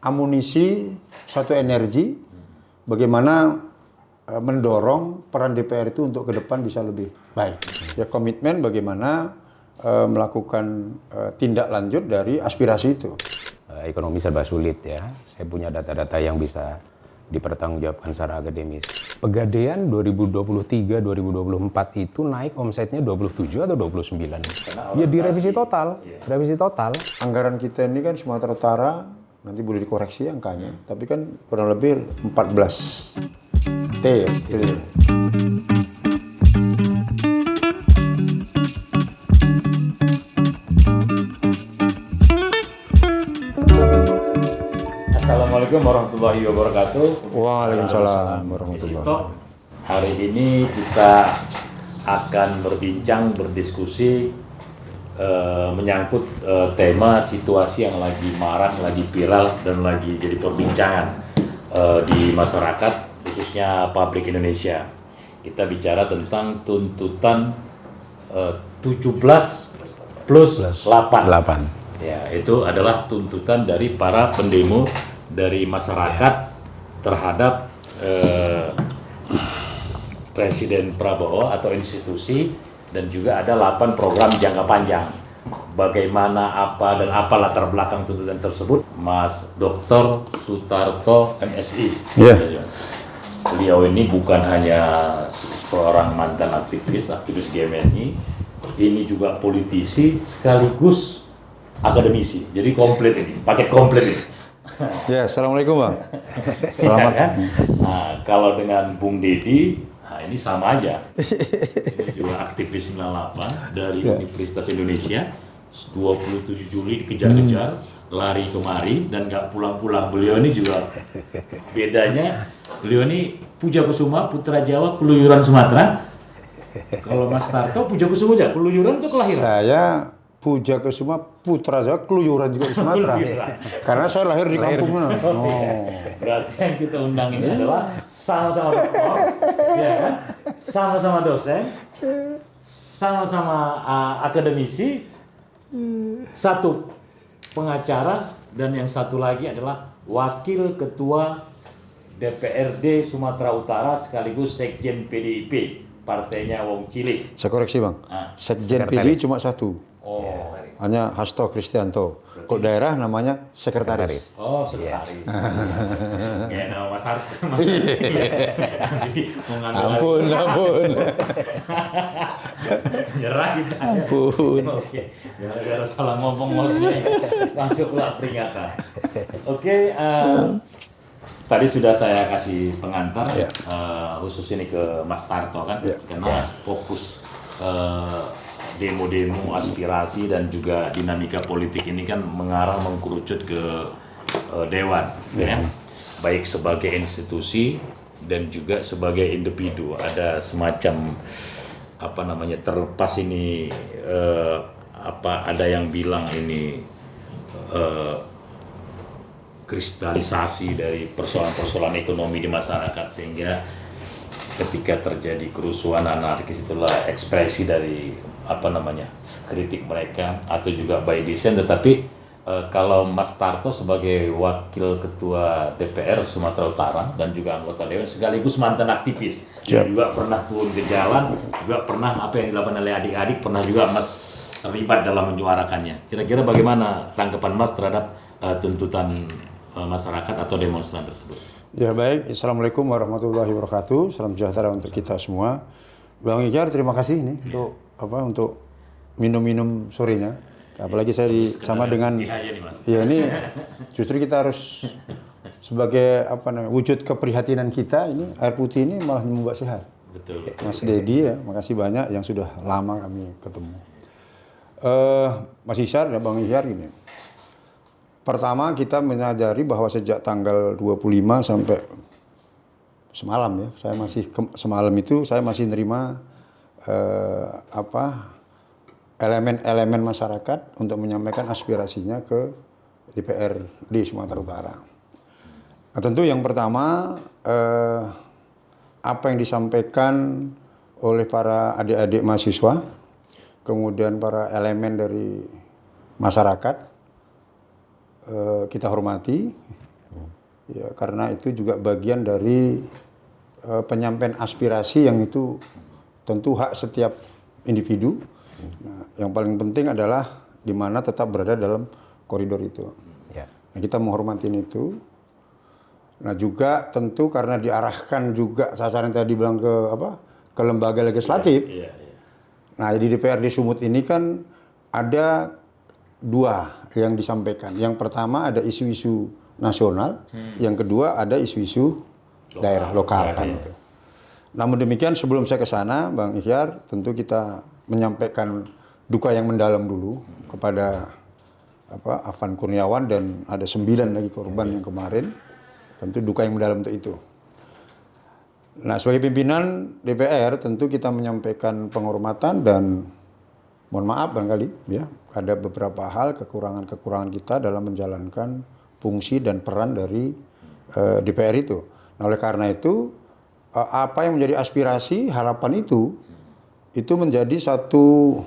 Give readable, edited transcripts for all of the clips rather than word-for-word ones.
amunisi, satu energi, bagaimana mendorong peran DPR itu untuk ke depan bisa lebih baik. Ya komitmen bagaimana melakukan tindak lanjut dari aspirasi itu. Ekonomi serba sulit ya. Saya punya data-data yang bisa dipertanggungjawabkan secara akademis. Pegadaian 2023-2024 itu naik omsetnya 27 atau 29. Ya direvisi total, revisi total. Anggaran kita ini kan Sumatera Utara, nanti boleh dikoreksi angkanya, tapi kan kurang lebih 14 T ya. Assalamualaikum warahmatullahi wabarakatuh. Waalaikumsalam warahmatullahi wabarakatuh. Hari ini kita akan berbincang, berdiskusi menyangkut tema situasi yang lagi marak, lagi viral dan lagi jadi perbincangan di masyarakat, khususnya publik Indonesia. Kita bicara tentang tuntutan 17 plus 8. Ya, itu adalah tuntutan dari para pendemo dari masyarakat terhadap Presiden Prabowo atau institusi, dan juga ada 8 program jangka panjang. Bagaimana, apa, dan apa latar belakang tuntutan tersebut, Mas Dr. Sutarto MSI. Yeah. Beliau ini bukan hanya seorang mantan aktivis GMNI, ini juga politisi sekaligus akademisi. Jadi komplit ini, paket komplit ini. Ya, assalamualaikum Bang. Selamat. Ya, kan? Nah, kalau dengan Bung Dedi, nah ini sama aja. Ini juga aktivis 98 dari Universitas Indonesia. 27 Juli dikejar-kejar, lari kemari dan nggak pulang-pulang. Beliau ini juga bedanya, beliau ini Pujakusuma, putra Jawa, keluyuran Sumatera. Kalau Mas Tarto Pujakusuma aja, keluyuran itu kelahiran. Saya Pujakusuma, putra Jawa, keluyuran juga di Sumatera. Karena saya lahir di kampung mana. Berarti yang kita undang ini adalah sama-sama dokter, ya kan? Sama-sama dosen, sama-sama akademisi, satu pengacara, dan yang satu lagi adalah wakil ketua DPRD Sumatera Utara sekaligus Sekjen PDIP, partainya Wong Cilik. Saya koreksi Bang, Sekjen PDI cuma satu. Hanya Hasto Kristianto. Kok daerah namanya sekretaris. Oh, sekretaris. Kayak nama Mas Harto. Ampun. Nyerah kita. Ampun. Oke. Gara-gara salah ngomong maksudnya masuklah peringatan. Oke, tadi sudah saya kasih pengantar khusus ini ke Mas Tarto kan, karena fokus demo-demo, aspirasi dan juga dinamika politik ini kan mengarah mengkerucut ke dewan, ya. Baik sebagai institusi dan juga sebagai individu. Ada semacam terlepas ini ada yang bilang ini kristalisasi dari persoalan-persoalan ekonomi di masyarakat, sehingga ketika terjadi kerusuhan anarkis itulah ekspresi dari kritik mereka atau juga by design. Tetapi kalau Mas Tarto sebagai wakil ketua DPR Sumatera Utara dan juga anggota dewan sekaligus mantan aktivis, juga pernah turun ke jalan, juga pernah apa yang dilakukan oleh adik-adik, pernah juga Mas terlibat dalam menyuarakannya. Kira-kira bagaimana tanggapan Mas terhadap tuntutan masyarakat atau demonstran tersebut? Ya baik, Assalamualaikum warahmatullahi wabarakatuh. Salam sejahtera untuk kita semua. Bang Ijar, terima kasih nih untuk minum-minum sorenya. Apalagi saya sama dengan ini justru kita harus sebagai wujud keprihatinan kita, ini air putih ini malah membuat sehat. Betul. Mas Dedi ya, makasih banyak yang sudah lama kami ketemu. Mas Isyar dan Bang Isyar gini. Pertama kita menyadari bahwa sejak tanggal 25 sampai semalam ya, semalam itu saya masih nerima elemen-elemen masyarakat untuk menyampaikan aspirasinya ke DPR di Sumatera Utara. Nah, tentu yang pertama apa yang disampaikan oleh para adik-adik mahasiswa, kemudian para elemen dari masyarakat, kita hormati Ya, karena itu juga bagian dari penyampaian aspirasi yang itu tentu hak setiap individu. Nah, yang paling penting adalah di mana tetap berada dalam koridor itu. Ya. Nah, kita menghormati itu. Nah, juga tentu karena diarahkan juga sasaran tadi bilang ke lembaga legislatif. Iya. Nah, di DPRD Sumut ini kan ada dua yang disampaikan. Yang pertama ada isu-isu nasional, yang kedua ada isu-isu daerah lokal kan itu. Namun demikian sebelum saya ke sana, Bang Isyar, tentu kita menyampaikan duka yang mendalam dulu kepada Afan Kurniawan dan ada 9 lagi korban yang kemarin. Tentu duka yang mendalam untuk itu. Nah, sebagai pimpinan DPR tentu kita menyampaikan penghormatan dan mohon maaf barangkali ya, ada beberapa hal kekurangan-kekurangan kita dalam menjalankan fungsi dan peran dari DPR itu. Nah, oleh karena itu apa yang menjadi aspirasi, harapan itu menjadi satu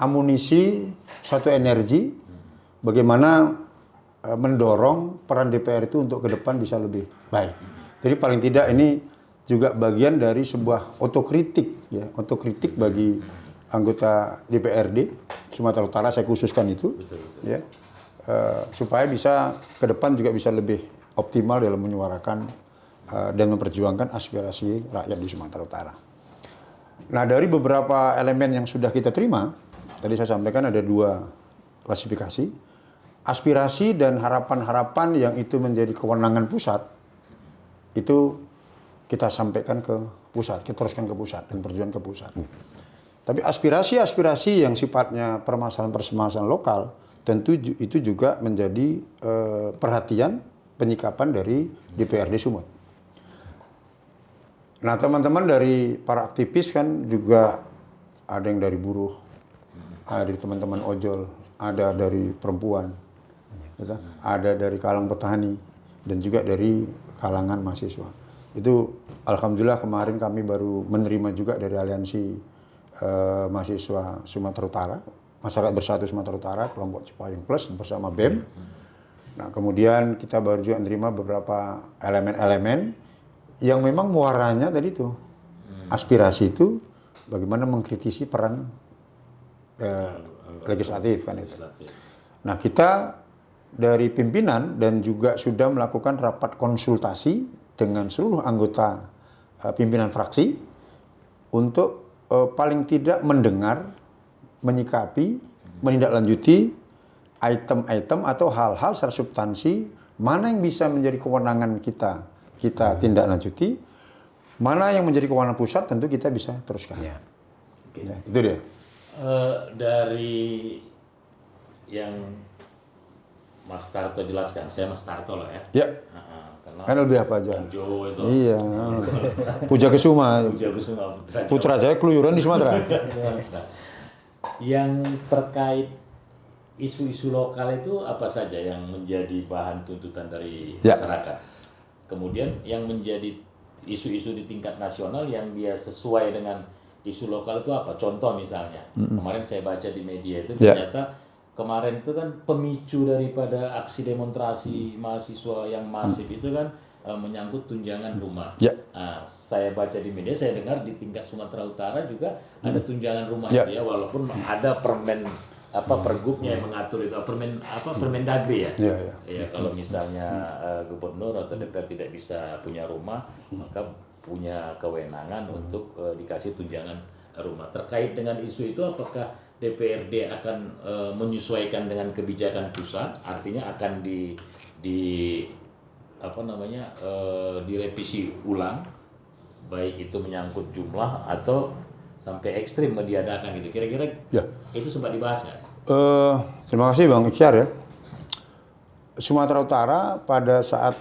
amunisi, satu energi bagaimana mendorong peran DPR itu untuk ke depan bisa lebih baik. Jadi paling tidak ini juga bagian dari sebuah otokritik ya, otokritik bagi anggota DPRD Sumatera Utara, saya khususkan itu. Betul. Ya. Supaya bisa ke depan juga bisa lebih optimal dalam menyuarakan dan memperjuangkan aspirasi rakyat di Sumatera Utara. Nah, dari beberapa elemen yang sudah kita terima, tadi saya sampaikan ada 2 klasifikasi. Aspirasi dan harapan-harapan yang itu menjadi kewenangan pusat, itu kita sampaikan ke pusat, kita teruskan ke pusat dan perjuangan ke pusat. Tapi aspirasi-aspirasi yang sifatnya permasalahan-permasalahan lokal, tentu itu juga menjadi perhatian penyikapan dari DPRD Sumut. Nah, teman-teman dari para aktivis kan juga ada yang dari buruh, ada dari teman-teman ojol, ada dari perempuan, ada dari kalangan petani, dan juga dari kalangan mahasiswa. Itu alhamdulillah kemarin kami baru menerima juga dari aliansi mahasiswa Sumatera Utara, Masyarakat Bersatu Sumatera Utara, kelompok Cipayung Plus bersama BEM. Nah, kemudian kita baru juga menerima beberapa elemen-elemen yang memang muaranya tadi itu, aspirasi itu bagaimana mengkritisi peran legislatif kan itu. Nah, kita dari pimpinan dan juga sudah melakukan rapat konsultasi dengan seluruh anggota pimpinan fraksi untuk paling tidak mendengar, menyikapi, menindaklanjuti item-item atau hal-hal secara substansi mana yang bisa menjadi kewenangan kita tindak lanjuti, mana yang menjadi kewenangan pusat tentu kita bisa teruskan. Ya. Ya, itu dia. Dari yang Mas Tarto jelaskan, saya Mas Tarto lah ya. Ya. Kan lebih apa aja? Jo itu. Iya. Puja Kesuma. Putra saya keluyuran di Sumatera. Yang terkait isu-isu lokal itu apa saja yang menjadi bahan tuntutan dari masyarakat? Kemudian yang menjadi isu-isu di tingkat nasional yang dia sesuai dengan isu lokal itu apa? Contoh misalnya, kemarin saya baca di media itu ternyata kemarin itu kan pemicu daripada aksi demonstrasi mahasiswa yang masif itu kan menyangkut tunjangan rumah. Nah, saya baca di media, saya dengar di tingkat Sumatera Utara juga ada tunjangan rumah itu ya, walaupun ada pergubnya yang mengatur itu, Permendagri ya. Ya, kalau misalnya gubernur atau DPR tidak bisa punya rumah, maka punya kewenangan untuk dikasih tunjangan rumah. Terkait dengan isu itu, apakah DPRD akan menyesuaikan dengan kebijakan pusat, artinya akan direvisi ulang, baik itu menyangkut jumlah atau sampai ekstrim diadakan gitu. Kira-kira itu sempat dibahas nggak? Terima kasih Bang Ikhtiar ya. Sumatera Utara pada saat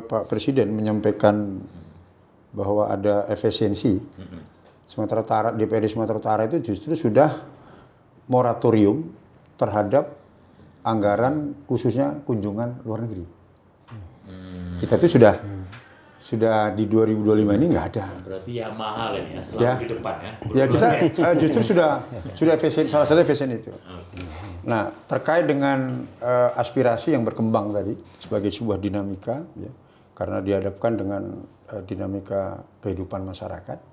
Pak Presiden menyampaikan bahwa ada efisiensi, Sumatera Utara, DPRD Sumatera Utara itu justru sudah moratorium terhadap anggaran khususnya kunjungan luar negeri. Kita itu sudah di 2025 ini nggak ada. Berarti ya mahal ini ya, selalu Ya. di depan ya. Ya kita justru sudah efisien, salah satu efisien itu. Nah, terkait dengan aspirasi yang berkembang tadi sebagai sebuah dinamika, ya, karena dihadapkan dengan dinamika kehidupan masyarakat.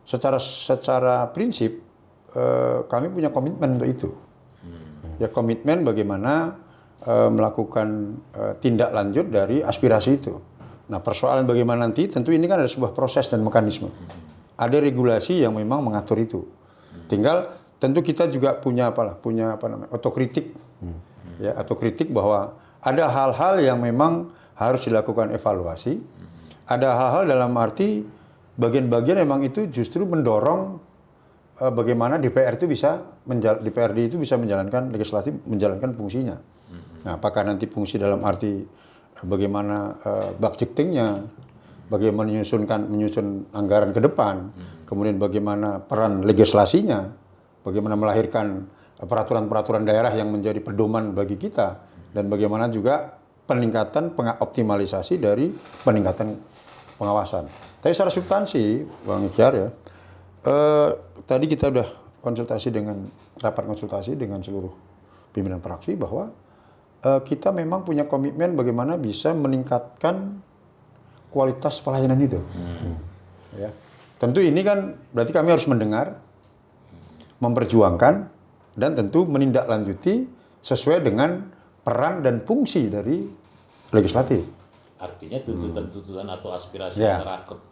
Secara prinsip kami punya komitmen untuk itu. Ya, komitmen bagaimana melakukan tindak lanjut dari aspirasi itu. Nah, persoalan bagaimana nanti tentu ini kan ada sebuah proses dan mekanisme. Ada regulasi yang memang mengatur itu. Tinggal tentu kita juga punya otokritik. Ya, otokritik bahwa ada hal-hal yang memang harus dilakukan evaluasi. Ada hal-hal dalam arti bagian-bagian memang itu justru mendorong bagaimana DPRD itu bisa menjalankan legislatif, menjalankan fungsinya. Nah, apakah nanti fungsi dalam arti bagaimana budgetingnya, bagaimana menyusun anggaran ke depan, kemudian bagaimana peran legislasinya, bagaimana melahirkan peraturan-peraturan daerah yang menjadi pedoman bagi kita, dan bagaimana juga peningkatan optimalisasi dari peningkatan pengawasan. Tapi secara substansi, Bang Ikhtiar ya, tadi kita udah rapat konsultasi dengan seluruh pimpinan fraksi bahwa kita memang punya komitmen bagaimana bisa meningkatkan kualitas pelayanan itu. Ya. Tentu ini kan berarti kami harus mendengar, memperjuangkan, dan tentu menindaklanjuti sesuai dengan peran dan fungsi dari legislatif. Artinya tuntutan-tuntutan atau aspirasi yang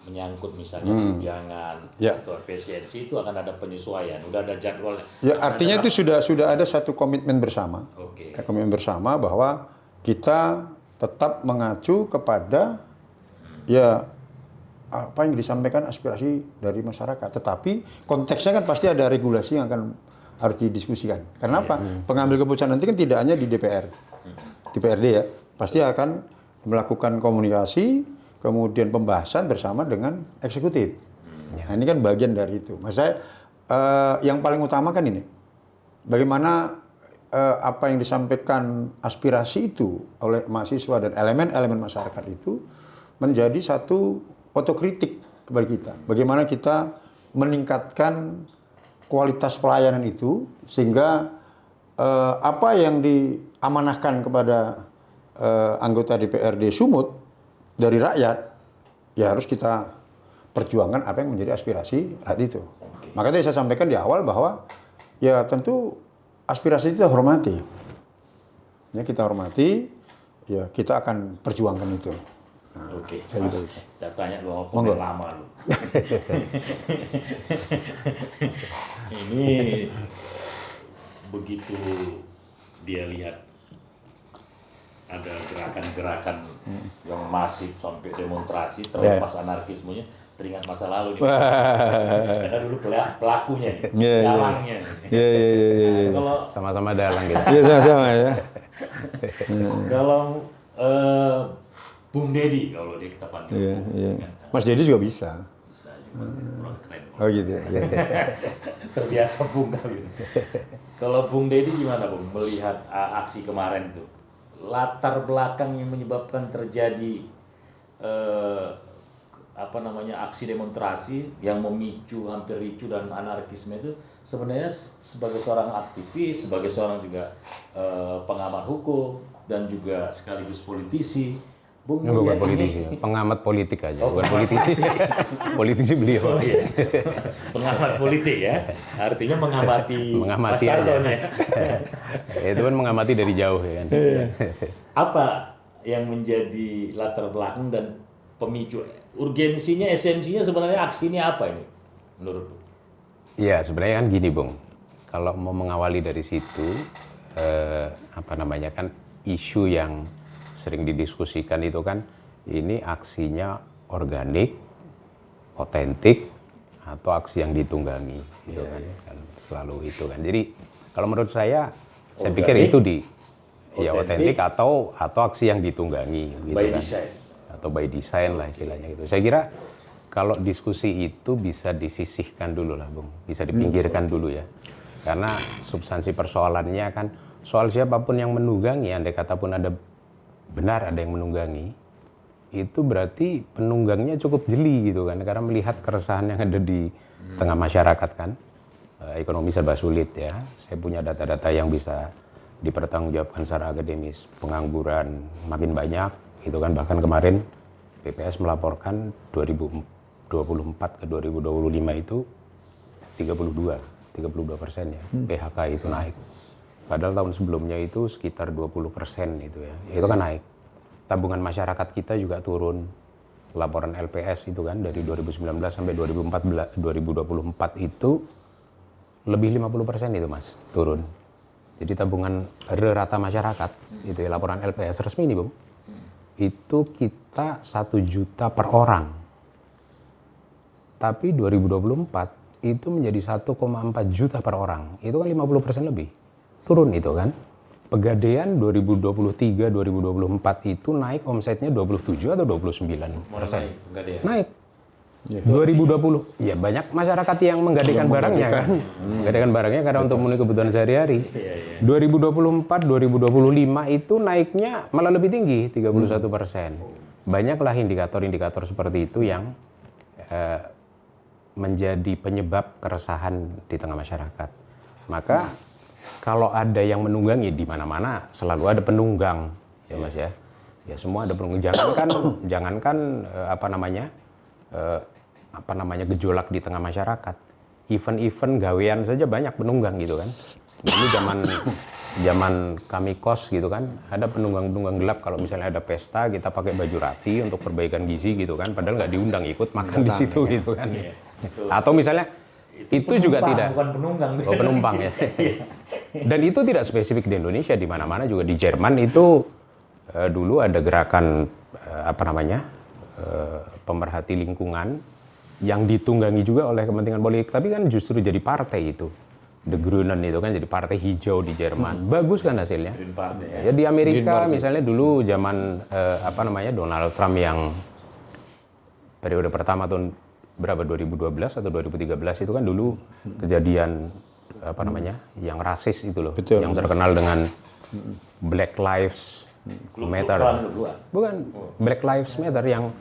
menyangkut misalnya tunjangan atau efisiensi itu akan ada penyesuaian, udah ada jadwalnya. Ya, artinya itu sudah ada satu komitmen bersama. Komitmen bersama bahwa kita tetap mengacu kepada apa yang disampaikan aspirasi dari masyarakat. Tetapi konteksnya kan pasti ada regulasi yang akan harus didiskusikan. Karena apa? Pengambil keputusan nanti kan tidak hanya di DPRD ya, pasti akan melakukan komunikasi, kemudian pembahasan bersama dengan eksekutif. Nah, ini kan bagian dari itu. Maksud saya yang paling utama kan ini, bagaimana apa yang disampaikan aspirasi itu oleh mahasiswa dan elemen-elemen masyarakat itu menjadi satu otokritik kepada kita. Bagaimana kita meningkatkan kualitas pelayanan itu sehingga apa yang diamanahkan kepada anggota DPRD Sumut dari rakyat, ya harus kita perjuangkan apa yang menjadi aspirasi rakyat itu. Makanya tadi saya sampaikan di awal bahwa ya tentu aspirasi itu kita hormati. Ya, kita hormati, ya kita akan perjuangkan itu. Nah, kita tanya lu pemain lama lu. Ini begitu dia lihat ada gerakan-gerakan yang masif sampai demonstrasi terlepas anarkismenya, teringat masa lalu nih. Karena dulu pelakunya nih, dalangnya. Kalau sama-sama dalang gitu. Iya, sama-sama ya. Kalau Bung Dedi, kalau dia kita panggil Mas Dedi juga bisa. Bisa juga, kurang keren. Oh gitu ya. Terbiasa Bung kali. Kalau Bung Dedi gimana Bung melihat aksi kemarin tuh? Latar belakang yang menyebabkan terjadi aksi demonstrasi yang memicu hampir ricu dan anarkisme itu sebenarnya sebagai seorang aktivis, sebagai seorang juga pengamat hukum dan juga sekaligus politisi. Bung, bukan politisi, pengamat politik aja, bukan politisi. Politisi beliau. Oh, iya. Pengamat politik ya, artinya mengamati aja. Itu kan mengamati dari jauh ya kan. Apa yang menjadi latar belakang dan pemicu, urgensinya, esensinya sebenarnya aksi ini apa ini menurut Bung? Iya, sebenarnya kan gini Bung, kalau mau mengawali dari situ, kan isu yang sering didiskusikan itu kan ini aksinya organik, otentik, atau aksi yang ditunggangi, gitu kan selalu itu kan. Jadi kalau menurut saya pikir itu otentik atau aksi yang ditunggangi, gitu by kan. Design. Atau by design lah istilahnya gitu. Saya kira kalau diskusi itu bisa disisihkan dulu lah Bung, bisa dipinggirkan dulu ya. Karena substansi persoalannya kan soal siapapun yang menunggangi, andai kata pun ada benar ada yang menunggangi, itu berarti penunggangnya cukup jeli gitu kan, karena melihat keresahan yang ada di tengah masyarakat kan. Ekonomi serba sulit ya. Saya punya data-data yang bisa dipertanggungjawabkan secara akademis. Pengangguran makin banyak gitu kan, bahkan kemarin BPS melaporkan 2024 ke 2025 itu 32% ya. PHK itu naik. Padahal tahun sebelumnya itu sekitar 20% itu ya. Itu kan naik. Tabungan masyarakat kita juga turun. Laporan LPS itu kan dari 2019 sampai 2024 itu lebih 50% itu Mas, turun. Jadi tabungan rata masyarakat, itu ya laporan LPS resmi nih Bung, itu kita 1 juta per orang. Tapi 2024 itu menjadi 1,4 juta per orang, itu kan 50% lebih. Turun itu kan. Pegadaian 2023-2024 itu naik omsetnya 27 atau 29%. Naik. 2020, ya banyak masyarakat yang menggadaikan barangnya kan, menggadaikan barangnya karena untuk memenuhi kebutuhan sehari-hari. 2024, 2025 itu naiknya malah lebih tinggi, 31%. Banyaklah indikator-indikator seperti itu yang menjadi penyebab keresahan di tengah masyarakat. Maka kalau ada yang menunggangi, di mana-mana selalu ada penunggang, ya Mas ya. Ya semua ada penunggang. Jangankan gejolak di tengah masyarakat, event-event gawean saja banyak penunggang gitu kan. Dulu zaman kami kos gitu kan, ada penunggang gelap. Kalau misalnya ada pesta, kita pakai baju rati untuk perbaikan gizi gitu kan, padahal nggak diundang ikut makan di situ gitu kan. Atau misalnya itu juga tidak, bukan penunggang, penumpang ya. Dan itu tidak spesifik di Indonesia, di mana-mana juga. Di Jerman itu dulu ada gerakan pemerhati lingkungan yang ditunggangi juga oleh kepentingan politik, tapi kan justru jadi partai itu. The Grünen itu kan jadi partai hijau di Jerman. Bagus kan hasilnya. Green Party, ya di Amerika misalnya dulu zaman Donald Trump yang periode pertama tahun berapa 2012 atau 2013 itu kan dulu kejadian yang rasis itu loh. Betul. Yang terkenal dengan Black Lives Matter. Bukan, Black Lives Matter yang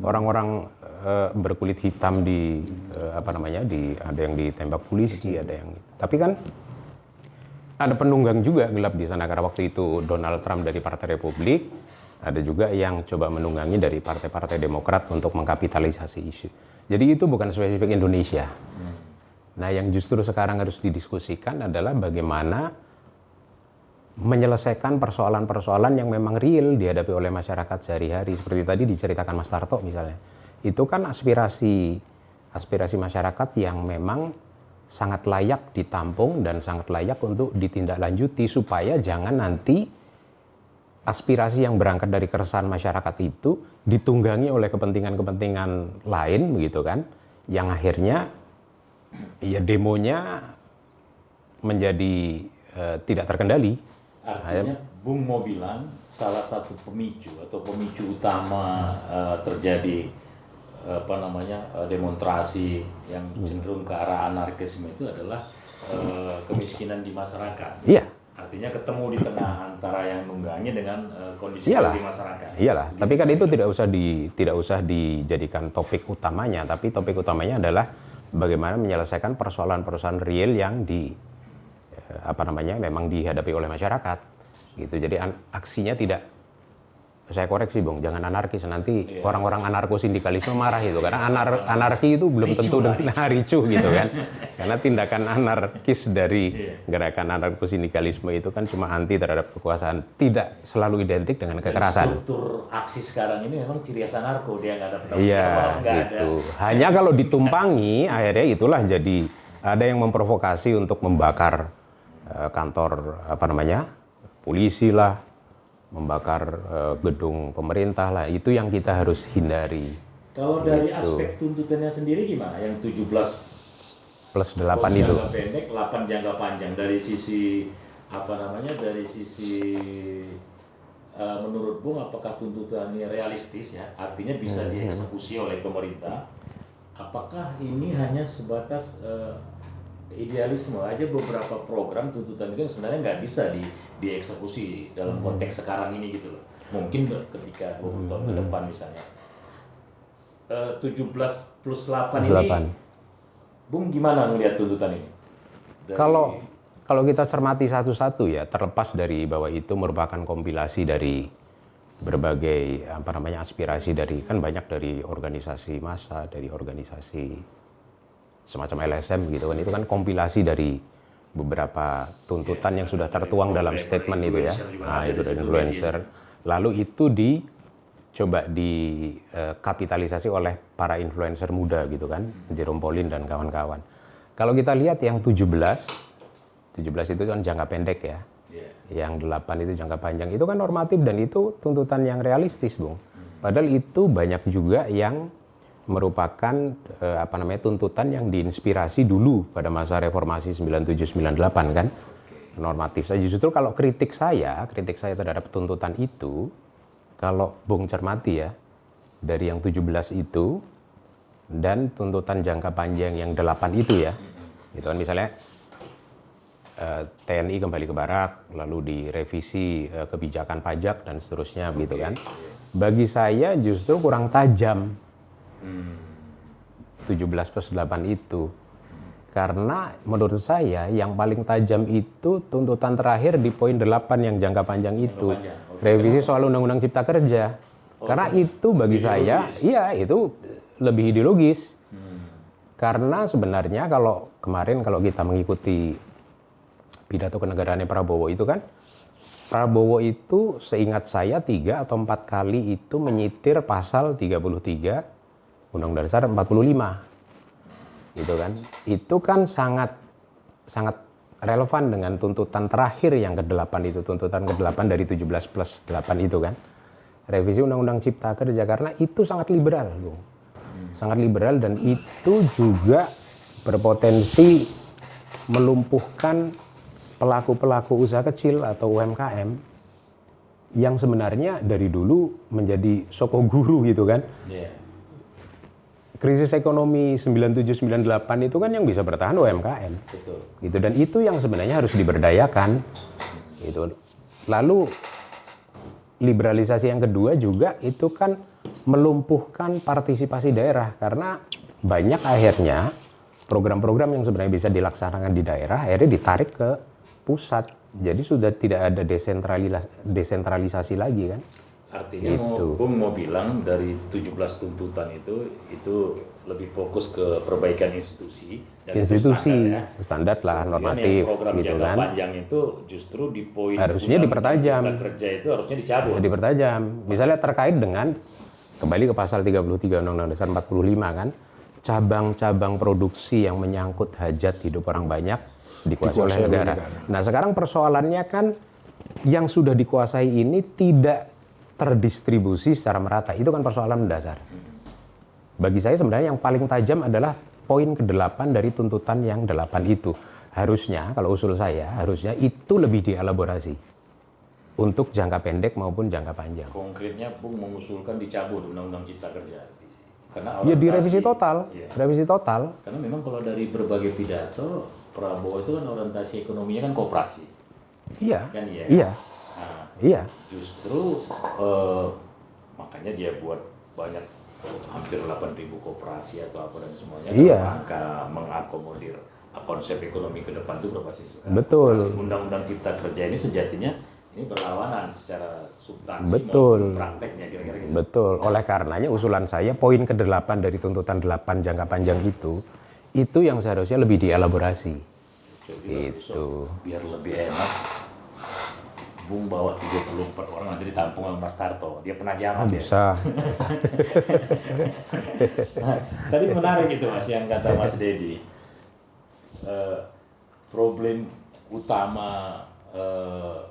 orang-orang berkulit hitam ada yang ditembak polisi, ada yang. Tapi kan ada penunggang juga gelap di sana, karena waktu itu Donald Trump dari Partai Republik, ada juga yang coba menunggangi dari partai-partai Demokrat untuk mengkapitalisasi isu. Jadi itu bukan spesifik Indonesia. Nah, yang justru sekarang harus didiskusikan adalah bagaimana menyelesaikan persoalan-persoalan yang memang real dihadapi oleh masyarakat sehari-hari. Seperti tadi diceritakan Mas Tarto misalnya. Itu kan aspirasi masyarakat yang memang sangat layak ditampung dan sangat layak untuk ditindaklanjuti, supaya jangan nanti aspirasi yang berangkat dari keresahan masyarakat itu ditunggangi oleh kepentingan-kepentingan lain begitu kan, yang akhirnya ya demonya menjadi tidak terkendali. Artinya Bung mau bilang salah satu pemicu utama terjadi demonstrasi yang cenderung ke arah anarkisme itu adalah kemiskinan di masyarakat. Iya. Artinya ketemu di tengah antara yang nunggangi dengan kondisi di masyarakat. Iyalah, tapi kan itu tidak usah dijadikan topik utamanya, tapi topik utamanya adalah bagaimana menyelesaikan persoalan-persoalan real yang memang dihadapi oleh masyarakat. Gitu. Jadi aksinya tidak, saya koreksi Bung, jangan anarkis, nanti orang-orang anarko-sindikalisme marah itu, karena anarki itu belum tentu dengan ricuh gitu kan. Karena tindakan anarkis dari gerakan anarko-sindikalisme itu kan cuma anti terhadap kekuasaan, tidak selalu identik dengan kekerasan. Struktur aksi sekarang ini memang ciri khas anarko, dia nggak ada iya, gitu. Hanya kalau ditumpangi, akhirnya itulah jadi ada yang memprovokasi untuk membakar kantor polisi lah, membakar gedung pemerintah lah, itu yang kita harus hindari. Kalau dari aspek tuntutannya sendiri gimana? Yang 17 plus 8 itu. Jangka pendek, 8 jangka panjang. Dari sisi menurut Bung, apakah tuntutannya realistis ya? Artinya bisa dieksekusi oleh pemerintah? Apakah ini hanya sebatas idealisme aja? Beberapa program tuntutan itu yang sebenarnya nggak bisa dieksekusi dalam konteks sekarang ini gitu loh. mungkin ketika 20 tahun ke depan misalnya 17 plus 8 ini, Bung gimana melihat tuntutan ini? Kalau kita cermati satu-satu ya, terlepas dari bahwa itu merupakan kompilasi dari berbagai aspirasi dari, kan banyak dari organisasi massa, dari organisasi semacam LSM gitu kan, itu kan kompilasi dari beberapa tuntutan yang sudah tertuang dalam statement itu ya. Nah, itu dari influencer. Lalu itu coba dikapitalisasi oleh para influencer muda gitu kan, Jerome Pauline dan kawan-kawan. Kalau kita lihat yang 17 itu kan jangka pendek ya. Yang 8 itu jangka panjang, itu kan normatif dan itu tuntutan yang realistis, Bung. Padahal itu banyak juga yang merupakan tuntutan yang diinspirasi dulu pada masa reformasi 97-98 kan. Normatif saja. Justru kalau kritik saya terhadap tuntutan itu, kalau Bung cermati ya, dari yang 17 itu dan tuntutan jangka panjang yang 8 itu ya. Itu kan misalnya TNI kembali ke barak, lalu direvisi kebijakan pajak dan seterusnya gitu kan. Bagi saya justru kurang tajam 17 plus 8 itu. Karena menurut saya yang paling tajam itu tuntutan terakhir di poin 8 yang jangka panjang itu. Revisi soal Undang-Undang Cipta Kerja. Karena itu bagi saya, iya itu lebih ideologis. Karena sebenarnya kalau kemarin kalau kita mengikuti pidato kenegaraannya Prabowo itu kan, Prabowo itu seingat saya 3 atau 4 kali itu menyitir pasal 33 Undang-Undang Dasar 45. Gitu kan. Itu kan sangat relevan dengan tuntutan terakhir yang ke-8 itu, tuntutan ke-8 dari 17 plus 8 itu kan. Revisi Undang-Undang Cipta Kerja, karena itu sangat liberal, Bung. Sangat liberal dan itu juga berpotensi melumpuhkan pelaku-pelaku usaha kecil atau UMKM yang sebenarnya dari dulu menjadi soko guru gitu kan. Krisis ekonomi 97-98 itu kan yang bisa bertahan UMKM. Betul. Gitu, dan itu yang sebenarnya harus diberdayakan. Gitu. Lalu liberalisasi yang kedua juga itu kan melumpuhkan partisipasi daerah, karena banyak akhirnya program-program yang sebenarnya bisa dilaksanakan di daerah akhirnya ditarik ke pusat, jadi sudah tidak ada desentralisasi lagi kan. Artinya Bung mau bilang dari 17 tuntutan itu lebih fokus ke perbaikan institusi dan standar lah, normatif program gitu jangka kan. panjang itu justru di poin harusnya dipertajam. Cipta Kerja itu harusnya dicabut. Dipertajam. Misalnya terkait dengan kembali ke pasal 33 Undang-Undang Dasar 45 kan, cabang-cabang produksi yang menyangkut hajat hidup orang banyak dikuasai oleh negara. Nah, sekarang persoalannya kan yang sudah dikuasai ini tidak terdistribusi secara merata. Itu kan persoalan mendasar. Bagi saya sebenarnya yang paling tajam adalah poin ke-8 dari tuntutan yang 8 itu. Harusnya, kalau usul saya, harusnya itu lebih dielaborasi untuk jangka pendek maupun jangka panjang. Konkretnya Bung mengusulkan dicabut Undang-Undang Cipta Kerja. Karena ya direvisi total, revisi total. Karena memang kalau dari berbagai pidato Prabowo itu kan orientasi ekonominya kan koperasi. Iya. Kan iya. Iya. Nah, iya. Justru makanya dia buat banyak hampir 8.000 koperasi atau apa dan semuanya dalam rangka mengakomodir konsep ekonomi ke depan itu berbasis Undang-Undang Cipta Kerja ini sejatinya ini berlawanan secara substansi maupun prakteknya kira-kira gitu. Betul. Oleh karenanya usulan saya poin ke-8 dari tuntutan 8 jangka panjang itu yang seharusnya lebih dielaborasi. Itu. Biar lebih enak. Bung bawa 34 orang nanti ditampung sama Mas Tarto. Dia pernah jalan bisa. Nah, tadi menarik itu Mas yang kata Mas Dedi. Problem utama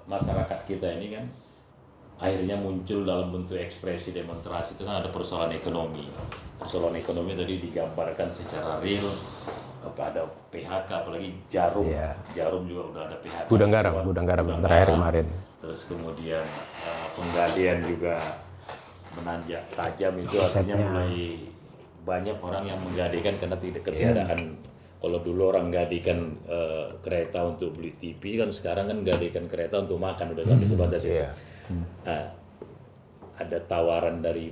masyarakat kita ini kan akhirnya muncul dalam bentuk ekspresi demonstrasi itu kan ada persoalan ekonomi. Persoalan ekonomi tadi digambarkan secara real, ada PHK apalagi Jarum. Jarum juga udah ada PHK. Gudang garam terakhir kemarin. Terus kemudian penggalian juga menanjak tajam itu artinya mulai banyak orang yang menggadaikan karena ketiadaan. Kalau dulu orang gadaikan kereta untuk beli TV kan sekarang kan gadaikan kereta untuk makan udah sampai sebatas itu. Nah, ada tawaran dari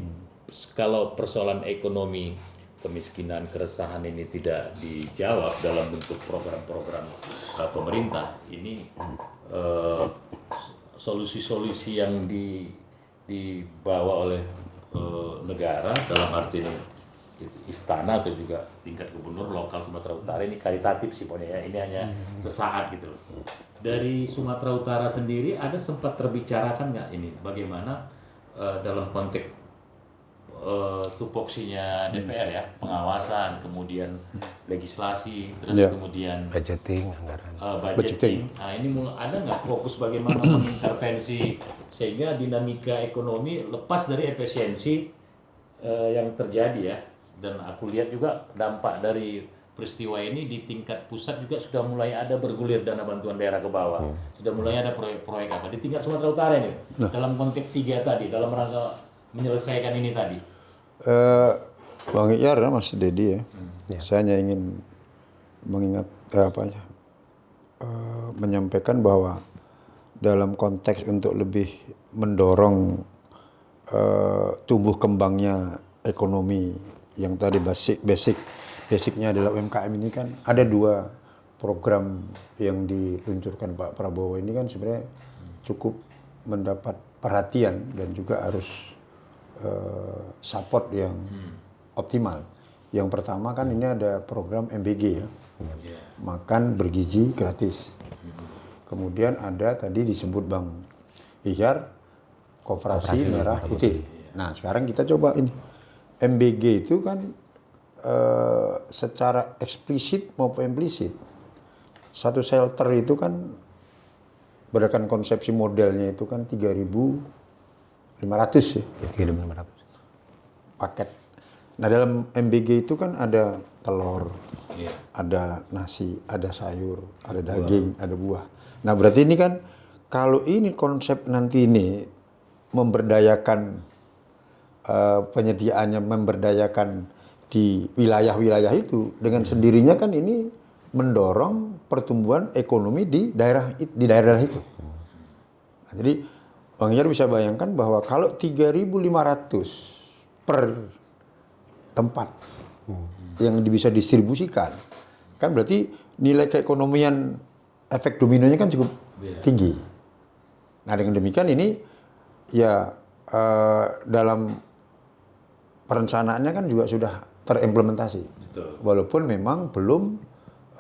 kalau persoalan ekonomi, kemiskinan, keresahan ini tidak dijawab dalam bentuk program-program pemerintah, ini solusi-solusi yang dibawa oleh negara dalam arti istana atau juga tingkat gubernur lokal Sumatera Utara ini karitatif sih pokoknya ya. Ini hanya sesaat gitu loh. Dari Sumatera Utara sendiri ada sempat terbicarakan nggak ini bagaimana dalam konteks tupoksinya DPR ya, pengawasan, kemudian legislasi, terus kemudian budgeting, anggaran. Budgeting. Nah ini ada nggak fokus bagaimana mengintervensi sehingga dinamika ekonomi lepas dari efisiensi yang terjadi ya. Dan aku lihat juga dampak dari peristiwa ini di tingkat pusat juga sudah mulai ada bergulir dana bantuan daerah ke bawah. Sudah mulai ada proyek-proyek apa di tingkat Sumatera Utara ini dalam konteks 3 tadi, dalam rangka menyelesaikan ini tadi. Bang Iqyar, Mas Dedi ya. Saya hanya ingin mengingat menyampaikan bahwa dalam konteks untuk lebih mendorong tumbuh kembangnya ekonomi yang tadi basicnya adalah UMKM ini kan ada 2 program yang diluncurkan Pak Prabowo ini kan sebenarnya cukup mendapat perhatian dan juga harus support yang optimal. Yang pertama kan ini ada program MBG ya, makan bergizi gratis. Kemudian ada tadi disebut Bang Iqyar, Koperasi Merah Putih. Nah sekarang kita coba ini MBG itu kan secara eksplisit maupun implisit satu shelter itu kan berdasarkan konsepsi modelnya itu kan 3.500 ya. 3.500 paket. Nah dalam MBG itu kan ada telur, ada nasi, ada sayur, ada daging, ada buah. Nah berarti ini kan kalau ini konsep nanti ini memberdayakan penyediaannya, memberdayakan di wilayah-wilayah itu dengan sendirinya kan ini mendorong pertumbuhan ekonomi di daerah itu. Nah, jadi Bang Iqyar bisa bayangkan bahwa kalau 3.500 per tempat yang bisa distribusikan, kan berarti nilai keekonomian efek dominonya kan cukup tinggi. Nah dengan demikian ini ya dalam perencanaannya kan juga sudah terimplementasi. Betul. Walaupun memang belum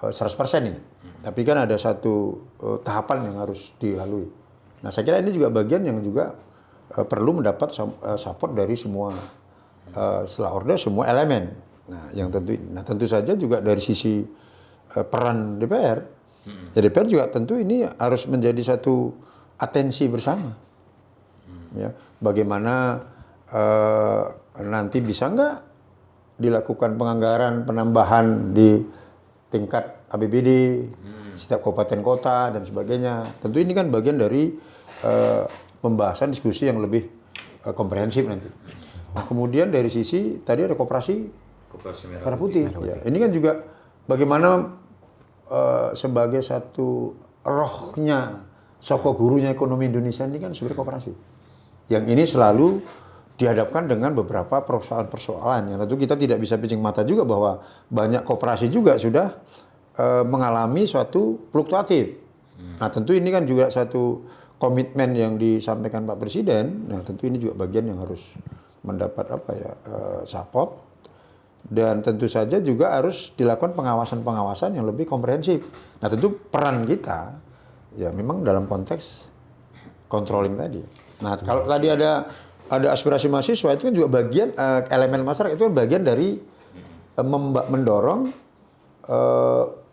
100% ini. Tapi kan ada satu tahapan yang harus dilalui. Nah saya kira ini juga bagian yang juga perlu mendapat support dari semua setelah orde semua elemen. Nah yang tentu saja juga dari sisi peran DPR, ya DPR juga tentu ini harus menjadi satu atensi bersama. Ya, bagaimana nanti bisa nggak dilakukan penganggaran penambahan di tingkat APBD setiap kabupaten kota dan sebagainya. Tentu ini kan bagian dari pembahasan diskusi yang lebih komprehensif nanti. Nah kemudian dari sisi tadi ada koperasi merah putih. Ya, ini kan juga bagaimana sebagai satu rohnya soko gurunya ekonomi Indonesia ini kan sebenarnya koperasi. Yang ini selalu dihadapkan dengan beberapa persoalan-persoalan yang tentu kita tidak bisa pincing mata juga bahwa banyak koperasi juga sudah mengalami suatu fluktuatif. Nah tentu ini kan juga satu komitmen yang disampaikan Pak Presiden. Nah tentu ini juga bagian yang harus mendapat support dan tentu saja juga harus dilakukan pengawasan-pengawasan yang lebih komprehensif. Nah tentu peran kita ya memang dalam konteks controlling tadi. Nah kalau tadi ada aspirasi mahasiswa itu kan juga bagian elemen masyarakat itu kan bagian dari mendorong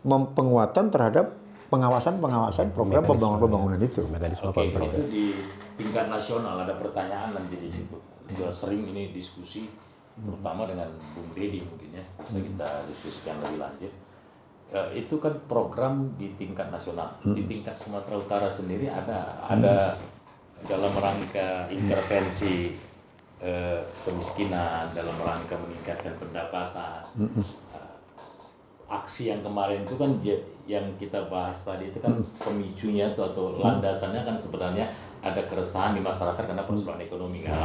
penguatan terhadap pengawasan program pembangunan itu. Oke, itu di tingkat nasional ada pertanyaan nanti di situ. Sudah sering ini diskusi terutama dengan Bung Dedi mungkin ya bisa kita diskusikan lebih lanjut. Itu kan program di tingkat nasional. Di tingkat Sumatera Utara sendiri ada dalam rangka intervensi kemiskinan, dalam rangka meningkatkan pendapatan. aksi yang kemarin itu kan yang kita bahas tadi itu kan pemicunya tuh atau landasannya kan sebenarnya ada keresahan di masyarakat karena persoalan ekonomi kan.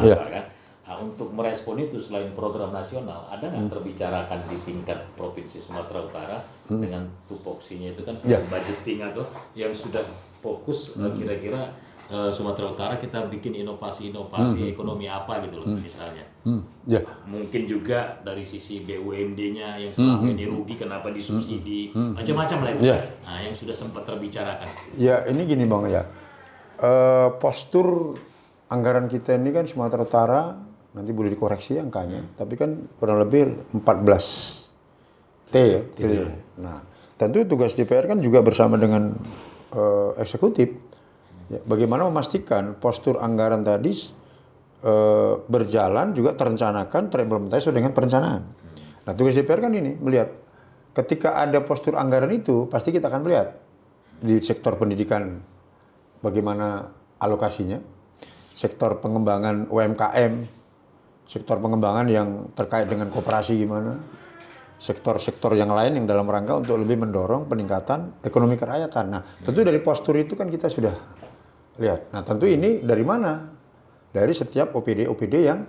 Nah, untuk merespon itu selain program nasional ada nggak terbicarakan di tingkat provinsi Sumatera Utara dengan tupoksinya itu kan sudah budgeting atau yang sudah fokus kira-kira Sumatera Utara kita bikin inovasi ekonomi apa gitu loh misalnya. Mungkin juga dari sisi BUMD-nya yang selama ini rugi kenapa disubsidi macam-macam lah itu. Nah, yang sudah sempat terbicarakan. Ya ini gini Bang ya, postur anggaran kita ini kan Sumatera Utara nanti boleh dikoreksi angkanya, tapi kan kurang lebih 14 triliun. Nah, tentu tugas DPR kan juga bersama dengan eksekutif, ya, bagaimana memastikan postur anggaran tadi berjalan juga terencanakan, terimplementasi dengan perencanaan. Nah, tugas DPR kan ini melihat ketika ada postur anggaran itu pasti kita akan melihat di sektor pendidikan bagaimana alokasinya, sektor pengembangan UMKM, sektor pengembangan yang terkait dengan koperasi gimana, sektor-sektor yang lain yang dalam rangka untuk lebih mendorong peningkatan ekonomi kerakyatan. Nah, tentu dari postur itu kan kita sudah lihat. Nah, tentu ini dari mana? Dari setiap OPD yang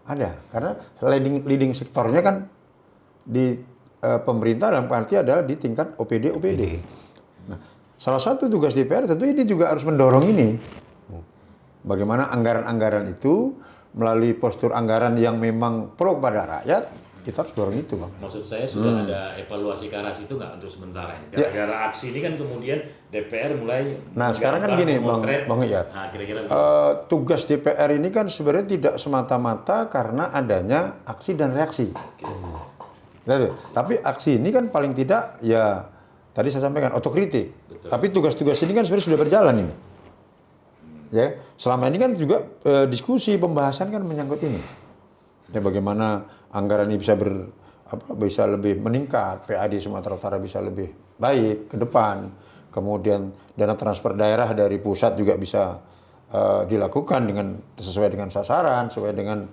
ada. Karena leading sektornya kan di pemerintah dalam arti adalah di tingkat OPD. Nah, salah satu tugas DPR tentu ini juga harus mendorong ini. Bagaimana anggaran-anggaran itu melalui postur anggaran yang memang pro kepada rakyat, kita harus dorong itu, Bang. Maksud saya sudah ada evaluasi ke arah situ nggak untuk sementara? Gara-gara aksi ini kan kemudian DPR mulai. Nah sekarang kan gini, Bang Iyad. Nah, kira-kira tugas DPR ini kan sebenarnya tidak semata-mata karena adanya aksi dan reaksi. Tapi aksi ini kan paling tidak ya tadi saya sampaikan otokritik. Betul. Tapi tugas-tugas ini kan sebenarnya sudah berjalan ini. Ya, selama ini kan juga diskusi pembahasan kan menyangkut ini. Ya, bagaimana anggaran ini bisa lebih meningkat, PAD Sumatera Utara bisa lebih baik ke depan. Kemudian dana transfer daerah dari pusat juga bisa dilakukan sesuai dengan sasaran, sesuai dengan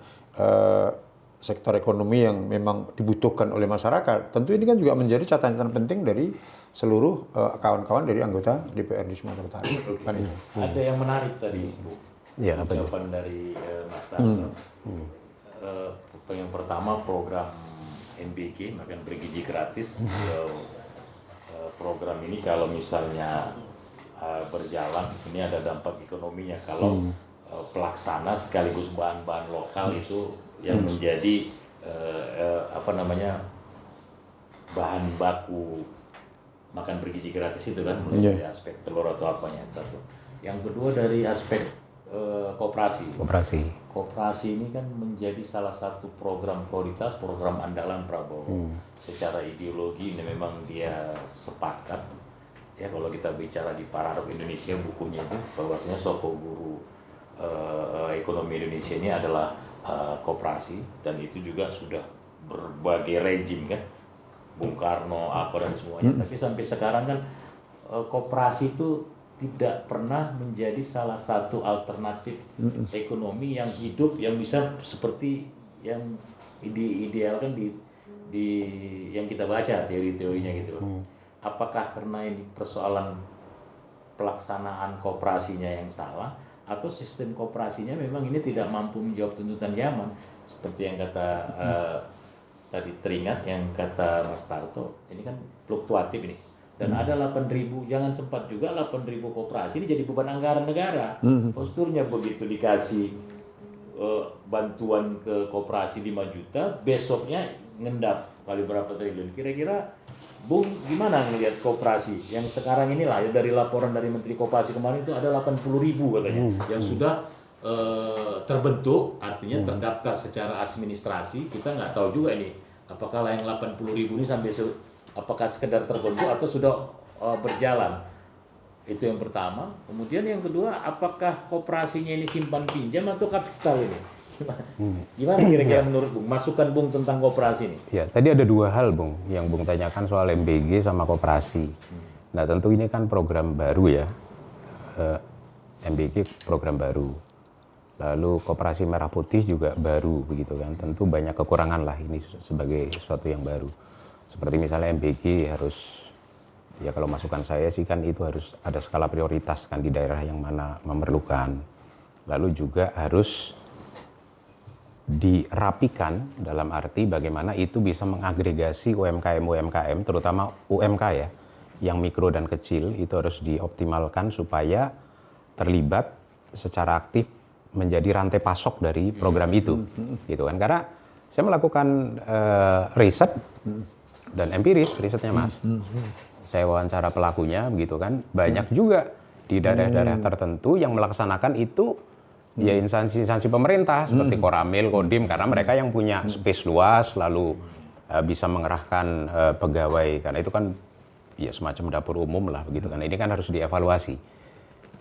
sektor ekonomi yang memang dibutuhkan oleh masyarakat. Tentu ini kan juga menjadi catatan penting dari seluruh kawan-kawan dari anggota DPR di Sumatera Utara. Kan itu. Ada yang menarik tadi, Bu. Ya, jawaban dari Mas Tarto. Yang pertama program MBG, makan bergizi gratis. Program ini kalau misalnya berjalan, ini ada dampak ekonominya. Kalau pelaksana sekaligus bahan-bahan lokal itu yang menjadi bahan baku makan bergizi gratis itu kan, dari aspek telur atau apanya satu. Yang kedua dari aspek koperasi. Koperasi ini kan menjadi salah satu program prioritas, program andalan Prabowo. Secara ideologi ini memang dia sepakat. Ya kalau kita bicara di Pararab Indonesia bukunya itu bahwasanya soko guru ekonomi Indonesia ini adalah koperasi, dan itu juga sudah berbagai rejim kan, Bung Karno apa dan semuanya. Tapi sampai sekarang kan koperasi itu tidak pernah menjadi salah satu alternatif ekonomi yang hidup, yang bisa seperti yang idealkan di yang kita baca teori-teorinya gitu loh. Apakah karena ini persoalan pelaksanaan koperasinya yang salah, atau sistem koperasinya memang ini tidak mampu menjawab tuntutan zaman, seperti yang kata tadi teringat yang kata Mas Tarto, ini kan fluktuatif ini. Dan ada 8.000, jangan sempat juga 8.000 koperasi ini jadi beban anggaran negara. Posturnya begitu dikasih bantuan ke koperasi 5 juta, besoknya ngendap kali berapa triliun. Kira-kira Bung gimana ngelihat koperasi yang sekarang inilah, ya dari laporan dari Menteri Koperasi kemarin itu ada 80.000 katanya yang sudah terbentuk, artinya terdaftar secara administrasi. Kita nggak tahu juga ini apakah yang 80.000 ini sampai apakah sekedar terbentuk atau sudah berjalan. Itu yang pertama. Kemudian yang kedua, apakah koperasinya ini simpan pinjam atau kapital ini? Gimana kira-kira menurut Bung? Masukan Bung tentang koperasi ini? Ya, tadi ada dua hal Bung yang Bung tanyakan soal MBG sama koperasi. Nah tentu ini kan program baru ya, MBG program baru. Lalu koperasi merah putih juga baru begitu kan. Tentu banyak kekurangan lah ini sebagai sesuatu yang baru. Seperti misalnya MBG harus, ya kalau masukan saya sih kan itu harus ada skala prioritas kan di daerah yang mana memerlukan. Lalu juga harus dirapikan dalam arti bagaimana itu bisa mengagregasi UMKM terutama UMK ya, yang mikro dan kecil itu harus dioptimalkan supaya terlibat secara aktif menjadi rantai pasok dari program itu, gitu kan? Karena saya melakukan riset dan empiris risetnya Mas. Saya wawancara pelakunya, begitu kan? Banyak juga di daerah-daerah tertentu yang melaksanakan itu. Ya instansi-instansi pemerintah seperti Koramil, Kodim, karena mereka yang punya space luas, lalu bisa mengerahkan pegawai, karena itu kan ya semacam dapur umum lah begitu kan. Ini kan harus dievaluasi.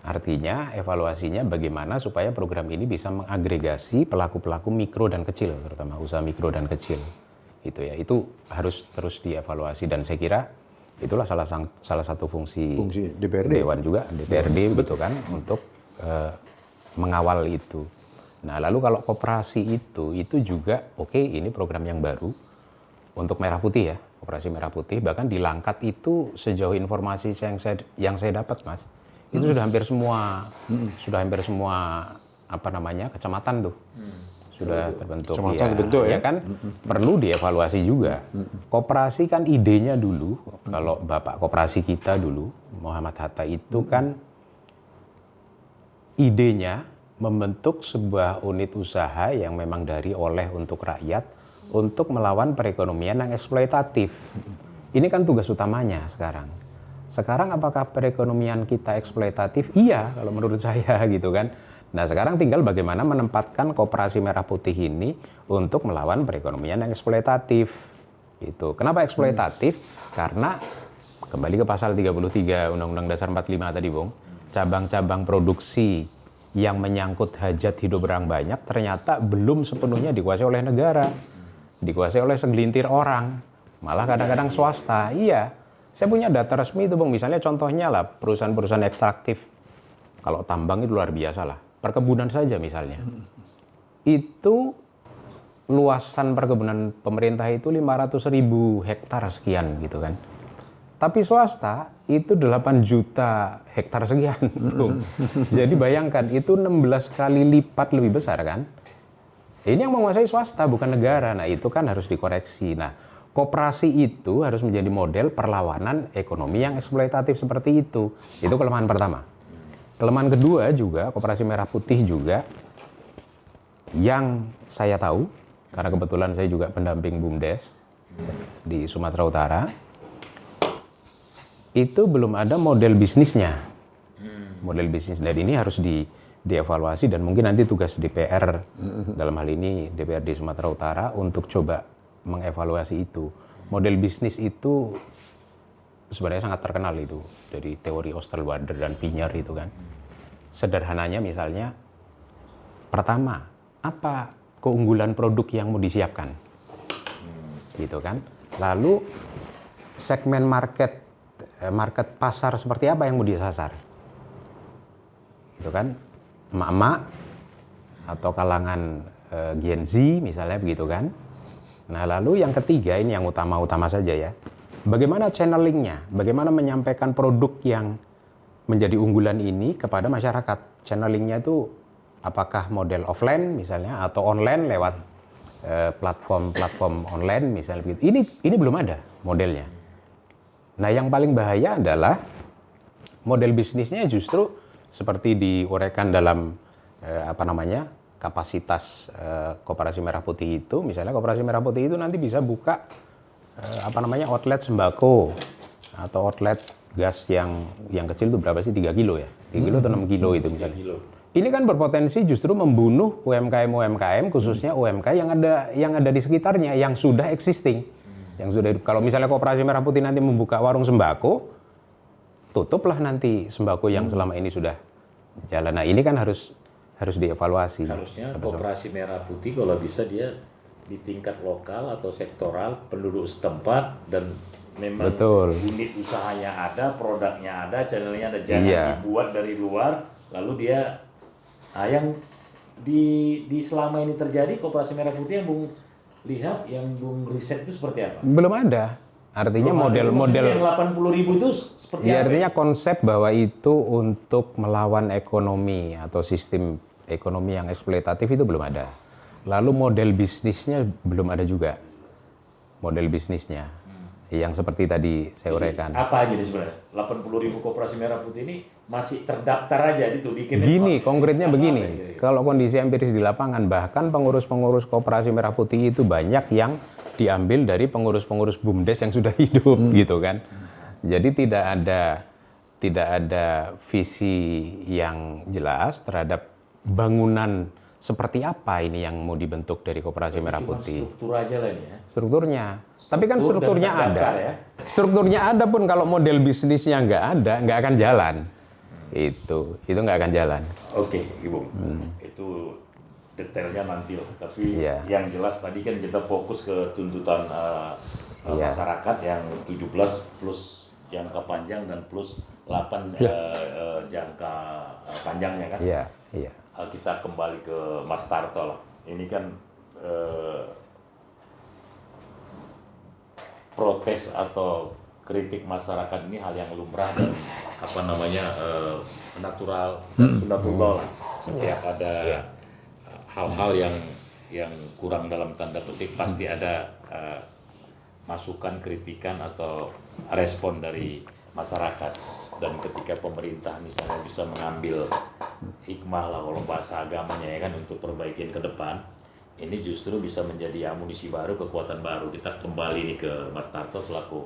Artinya evaluasinya bagaimana supaya program ini bisa mengagregasi pelaku-pelaku mikro dan kecil, terutama usaha mikro dan kecil. Itu ya, itu harus terus dievaluasi dan saya kira itulah salah satu fungsi DPRD. Dewan juga, DPRD betul kan, untuk mengawal itu. Nah, lalu kalau koperasi itu juga oke, ini program yang baru untuk Merah Putih ya, Koperasi Merah Putih. Bahkan di Langkat itu sejauh informasi yang saya dapat Mas, itu sudah hampir semua apa namanya kecamatan tuh sudah terbentuk. Kecamatan terbentuk ya kan perlu dievaluasi juga. Koperasi kan idenya dulu, kalau Bapak Koperasi kita dulu Muhammad Hatta itu kan idenya membentuk sebuah unit usaha yang memang dari oleh untuk rakyat untuk melawan perekonomian yang eksploitatif. Ini kan tugas utamanya sekarang. Sekarang apakah perekonomian kita eksploitatif? Iya, kalau menurut saya gitu kan. Nah sekarang tinggal bagaimana menempatkan Koperasi Merah Putih ini untuk melawan perekonomian yang eksploitatif. Gitu. Kenapa eksploitatif? Karena kembali ke pasal 33 Undang-Undang Dasar 45 tadi Bung. Cabang-cabang produksi yang menyangkut hajat hidup orang banyak ternyata belum sepenuhnya dikuasai oleh negara, dikuasai oleh segelintir orang, malah kadang-kadang swasta. Iya, saya punya data resmi itu Bung, misalnya contohnya lah perusahaan-perusahaan ekstraktif, kalau tambang itu luar biasa lah, perkebunan saja misalnya, itu luasan perkebunan pemerintah itu 500.000 hektar sekian gitu kan. Tapi swasta itu 8 juta hektar sekian. Jadi bayangkan itu 16 kali lipat lebih besar kan. Ini yang menguasai swasta bukan negara. Nah itu kan harus dikoreksi. Nah koperasi itu harus menjadi model perlawanan ekonomi yang eksploitatif seperti itu. Itu kelemahan pertama. Kelemahan kedua juga Koperasi Merah Putih juga yang saya tahu, karena kebetulan saya juga pendamping BUMDes di Sumatera Utara, itu belum ada model bisnisnya. Model bisnis dari ini harus dievaluasi dan mungkin nanti tugas DPR dalam hal ini DPRD Sumatera Utara untuk coba mengevaluasi itu. Model bisnis itu sebenarnya sangat terkenal itu dari teori Osterwalder dan Pinyer itu kan. Sederhananya misalnya, pertama, apa keunggulan produk yang mau disiapkan? Gitu kan. Lalu segmen market pasar seperti apa yang mau disasar, gitu kan, emak-emak atau kalangan Gen Z misalnya begitu kan. Nah lalu yang ketiga ini yang utama-utama saja ya, bagaimana channelingnya, bagaimana menyampaikan produk yang menjadi unggulan ini kepada masyarakat. Channelingnya itu apakah model offline misalnya atau online lewat platform online misalnya begitu. Ini belum ada modelnya. Nah yang paling bahaya adalah model bisnisnya justru seperti diuraikan dalam kapasitas Koperasi Merah Putih itu. Misalnya Koperasi Merah Putih itu nanti bisa buka outlet sembako atau outlet gas yang kecil itu berapa sih, 3 kilo ya? 3 kilo atau 6 kilo itu misalnya. Ini kan berpotensi justru membunuh UMKM khususnya UMK yang ada di sekitarnya yang sudah existing. Yang sudah, kalau misalnya Koperasi Merah Putih nanti membuka warung sembako, tutuplah nanti sembako yang selama ini sudah jalan. Nah ini kan harus dievaluasi. Harusnya Koperasi Merah Putih kalau bisa dia di tingkat lokal atau sektoral penduduk setempat dan memang unit usahanya ada, produknya ada, channelnya ada, jangan dibuat dari luar lalu dia yang di selama ini terjadi Koperasi Merah Putih yang Bung lihat, yang Bung riset itu seperti apa? Belum ada. Artinya model-model yang 80.000 itu seperti ya, apa? artinya konsep bahwa itu untuk melawan ekonomi atau sistem ekonomi yang eksploitatif itu belum ada. Lalu model bisnisnya belum ada juga. Model bisnisnya yang seperti tadi saya uraikan. Apa aja nih sebenarnya? 80.000 koperasi merah putih ini masih terdaftar aja gitu bikin Gini, konkretnya Apa begini. aja? Kalau kondisi empiris di lapangan, bahkan pengurus-pengurus koperasi merah putih itu banyak yang diambil dari pengurus-pengurus BUMDes yang sudah hidup gitu kan. Jadi tidak ada visi yang jelas terhadap bangunan seperti apa ini yang mau dibentuk dari koperasi merah Cuma putih. struktur aja lah ini ya. Strukturnya. Tapi kan Struktur dan strukturnya ada. terdaftar ya. Strukturnya ada pun kalau model bisnisnya nggak ada, nggak akan jalan. Itu nggak akan jalan. Oke, Ibu. Itu detailnya nanti lah. Tapi Iya. yang jelas tadi kan kita fokus ke tuntutan Iya. masyarakat yang 17 plus jangka panjang dan plus 8 jangka panjangnya kan. Iya, iya. Kita kembali ke Mas Tarto lah. Ini kan protes atau kritik masyarakat ini hal yang lumrah dan natural dan sunatullah lah. Setiap ada hal-hal yang kurang dalam tanda petik pasti ada masukan, kritikan atau respon dari masyarakat. Dan ketika pemerintah misalnya bisa mengambil hikmah lah kalau bahasa agamanya ya kan untuk perbaikin ke depan, ini justru bisa menjadi amunisi baru, kekuatan baru. Kita kembali nih ke Mas Tarto selaku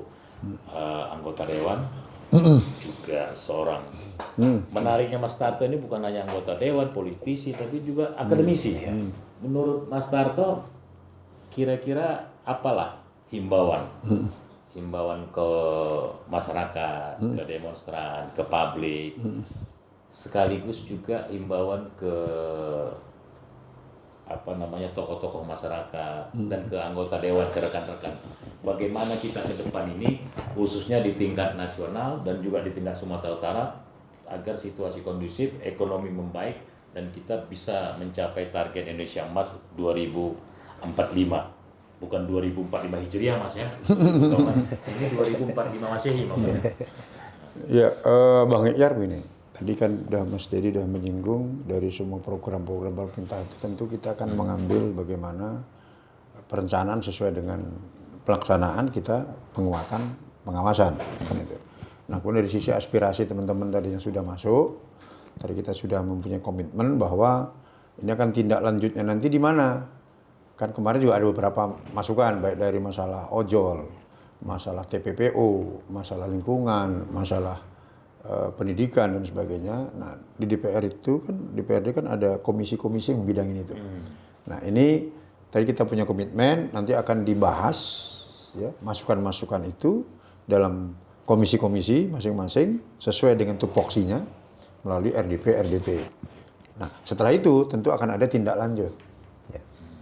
anggota dewan, juga seorang. Menariknya Mas Tarto ini bukan hanya anggota dewan, politisi, tapi juga akademisi. Ya. Menurut Mas Tarto, kira-kira apalah himbauan ke masyarakat, ke demonstran, ke publik, sekaligus juga himbauan ke tokoh-tokoh masyarakat dan ke anggota dewan, ke rekan-rekan. Bagaimana kita ke depan ini, khususnya di tingkat nasional dan juga di tingkat Sumatera Utara, agar situasi kondusif, ekonomi membaik, dan kita bisa mencapai target Indonesia Emas 2045. Bukan 2045 Hijriah Mas ya. Ini 2045 Masehi maksudnya. Ya, Bang Iqyar ini. Tadi kan Mas Dedi udah menyinggung dari semua program-program pemerintah itu tentu kita akan mengambil bagaimana perencanaan sesuai dengan pelaksanaan kita, penguatan, pengawasan kan itu. Nah, kemudian dari sisi aspirasi teman-teman tadi yang sudah masuk, tadi kita sudah mempunyai komitmen bahwa ini akan tindak lanjutnya nanti di mana. Kan kemarin juga ada beberapa masukan baik dari masalah ojol, masalah TPPO, masalah lingkungan, masalah pendidikan dan sebagainya. Nah, di DPRD kan ada komisi-komisi yang bidangin itu. Nah, ini tadi kita punya komitmen nanti akan dibahas ya masukan-masukan itu dalam komisi-komisi masing-masing sesuai dengan tupoksinya melalui RDP. Nah, setelah itu tentu akan ada tindak lanjut.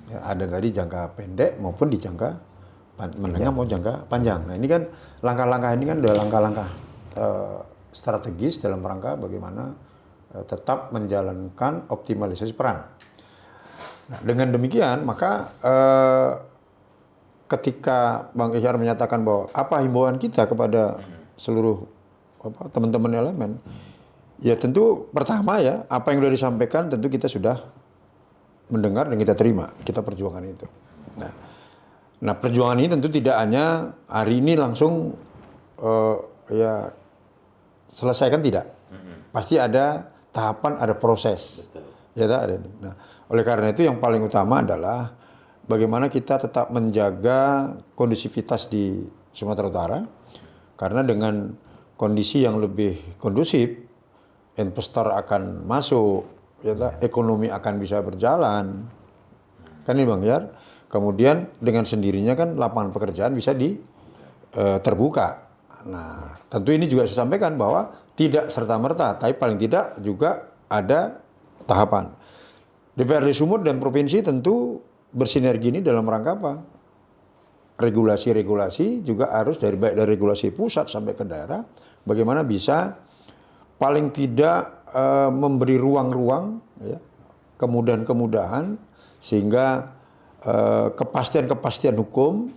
Ya, ada tadi jangka pendek maupun di jangka menengah maupun jangka panjang. Nah, ini kan langkah-langkah ini kan adalah langkah-langkah strategis dalam rangka bagaimana tetap menjalankan optimalisasi peran. Nah, dengan demikian maka ketika Bang Iqyar menyatakan bahwa apa himbauan kita kepada seluruh teman-teman elemen, ya tentu pertama ya apa yang sudah disampaikan tentu kita sudah mendengar dan kita terima, kita perjuangkan itu. Nah perjuangan ini tentu tidak hanya hari ini langsung ya selesaikan tidak. Pasti ada tahapan, ada proses. Betul. Ya ada. Nah, oleh karena itu yang paling utama adalah bagaimana kita tetap menjaga kondusivitas di Sumatera Utara. Karena dengan kondisi yang lebih kondusif, investor akan masuk, ya, ekonomi akan bisa berjalan. Kan ini Bang Iqyar. Kemudian dengan sendirinya kan lapangan pekerjaan bisa terbuka. Nah, tentu ini juga saya sampaikan bahwa tidak serta-merta, tapi paling tidak juga ada tahapan. DPRD Sumut dan provinsi tentu bersinergi ini dalam rangka apa? Regulasi-regulasi juga harus baik dari regulasi pusat sampai ke daerah, bagaimana bisa paling tidak memberi ruang-ruang, ya, kemudahan-kemudahan sehingga kepastian-kepastian hukum